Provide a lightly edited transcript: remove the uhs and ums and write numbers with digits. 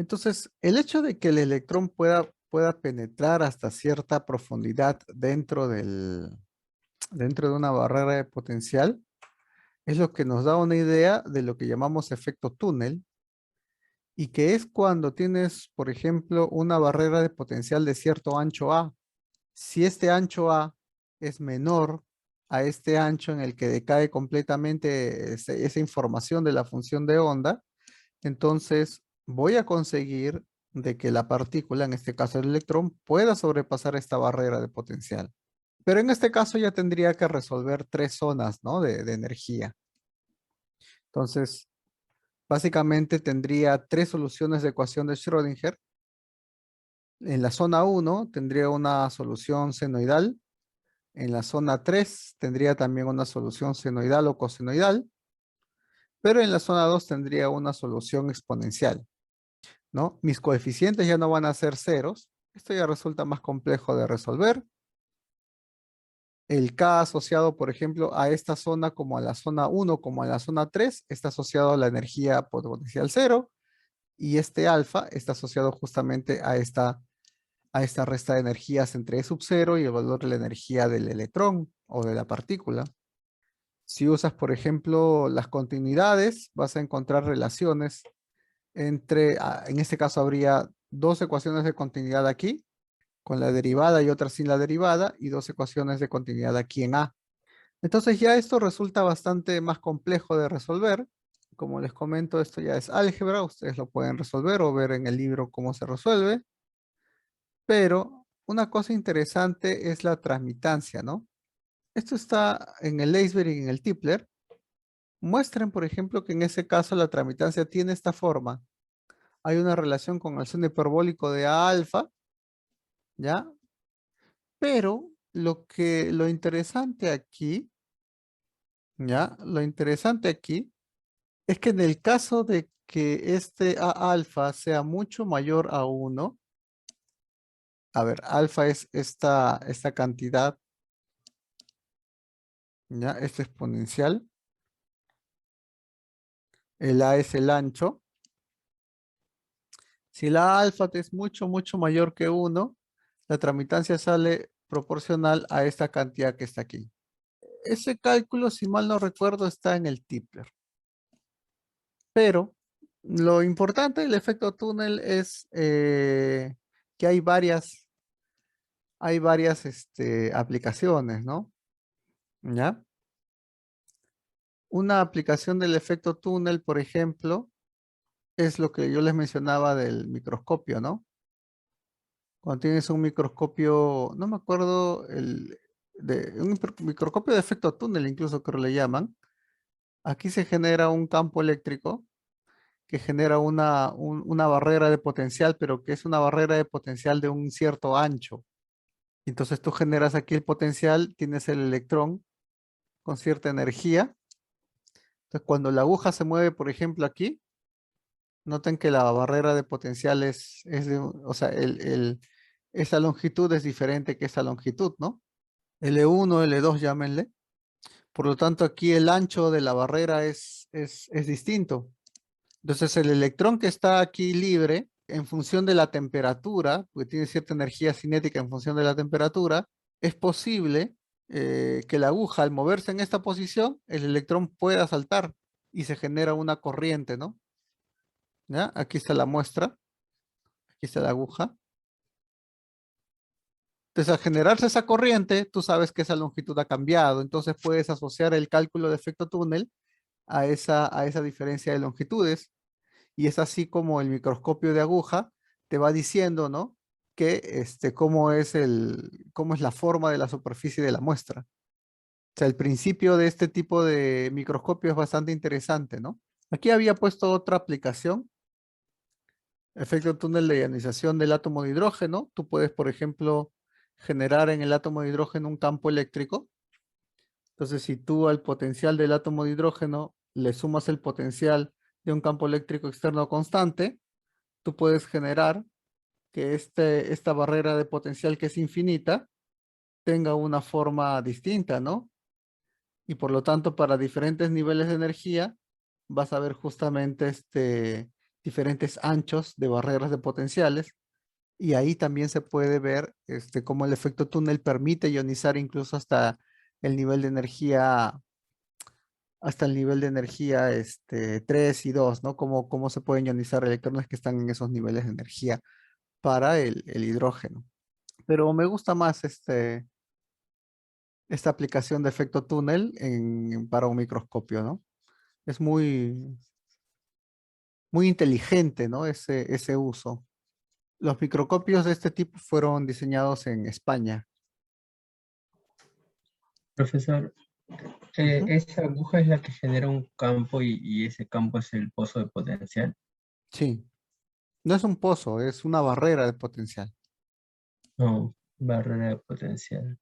Entonces, el hecho de que el electrón pueda penetrar hasta cierta profundidad dentro de una barrera de potencial es lo que nos da una idea de lo que llamamos efecto túnel, y que es cuando tienes, por ejemplo, una barrera de potencial de cierto ancho A. Si este ancho A es menor a este ancho en el que decae completamente esa información de la función de onda, entonces voy a conseguir de que la partícula, en este caso el electrón, pueda sobrepasar esta barrera de potencial. Pero en este caso ya tendría que resolver tres zonas, ¿no? de energía. Entonces, básicamente tendría tres soluciones de ecuación de Schrödinger. En la zona 1 tendría una solución senoidal. En la zona 3 tendría también una solución senoidal o cosenoidal. Pero en la zona 2 tendría una solución exponencial, ¿no? Mis coeficientes ya no van a ser ceros. Esto ya resulta más complejo de resolver. El K asociado, por ejemplo, a esta zona como a la zona 1 como a la zona 3 está asociado a la energía potencial cero. Y este alfa está asociado justamente a esta resta de energías entre E sub 0 y el valor de la energía del electrón o de la partícula. Si usas, por ejemplo, las continuidades, vas a encontrar relaciones entre, en este caso habría dos ecuaciones de continuidad aquí, con la derivada y otra sin la derivada, y dos ecuaciones de continuidad aquí en A. Entonces ya esto resulta bastante más complejo de resolver. Como les comento, esto ya es álgebra, ustedes lo pueden resolver o ver en el libro cómo se resuelve. Pero una cosa interesante es la transmitancia, ¿no? Esto está en el Leisberg y en el Tipler. Muestren, por ejemplo, que en ese caso la transmitancia tiene esta forma. Hay una relación con el seno hiperbólico de A alfa, ¿ya? Pero lo interesante aquí, ¿ya? Lo interesante aquí es que en el caso de que este A alfa sea mucho mayor a 1, a ver, alfa es esta cantidad, ¿ya? Este exponencial. El A es el ancho. Si la alfa es mucho, mucho mayor que 1, la tramitancia sale proporcional a esta cantidad que está aquí. Ese cálculo, si mal no recuerdo, está en el Tipler. Pero lo importante del efecto túnel es que hay varias aplicaciones, ¿no? ¿Ya? Una aplicación del efecto túnel, por ejemplo, es lo que yo les mencionaba del microscopio, ¿no? Cuando tienes un microscopio, no me acuerdo, microscopio de efecto túnel, incluso creo le llaman. Aquí se genera un campo eléctrico que genera una barrera de potencial, pero que es una barrera de potencial de un cierto ancho. Entonces tú generas aquí el potencial, tienes el electrón con cierta energía. Entonces cuando la aguja se mueve, por ejemplo, aquí, noten que la barrera de potencial o sea, esa longitud es diferente que esa longitud, ¿no? L1, L2, llámenle. Por lo tanto, aquí el ancho de la barrera es distinto. Entonces, el electrón que está aquí libre, en función de la temperatura, porque tiene cierta energía cinética en función de la temperatura, es posible que la aguja, al moverse en esta posición, el electrón pueda saltar y se genera una corriente, ¿no? ¿Ya? Aquí está la muestra, aquí está la aguja. Entonces, al generarse esa corriente, tú sabes que esa longitud ha cambiado. Entonces, puedes asociar el cálculo de efecto túnel a esa diferencia de longitudes. Y es así como el microscopio de aguja te va diciendo, ¿no? Que cómo es la forma de la superficie de la muestra. O sea, el principio de este tipo de microscopio es bastante interesante, ¿no? Aquí había puesto otra aplicación, efecto túnel de ionización del átomo de hidrógeno. Tú puedes, por ejemplo, generar en el átomo de hidrógeno un campo eléctrico. Entonces, si tú al potencial del átomo de hidrógeno le sumas el potencial de un campo eléctrico externo constante, tú puedes generar que esta barrera de potencial que es infinita tenga una forma distinta, ¿no? Y por lo tanto, para diferentes niveles de energía, vas a ver justamente diferentes anchos de barreras de potenciales. Y ahí también se puede ver cómo el efecto túnel permite ionizar incluso el nivel de energía, hasta el nivel de energía 3 y 2, ¿no? Cómo se pueden ionizar electrones que están en esos niveles de energía para el hidrógeno. Pero me gusta más esta aplicación de efecto túnel para un microscopio, ¿no? Es muy inteligente, ¿no? Ese uso. Los microscopios de este tipo fueron diseñados en España. Profesor, Ujú. esa aguja es la que genera un campo y ese campo es el pozo de potencial. Sí, no es un pozo, es una barrera de potencial. No, barrera de potencial.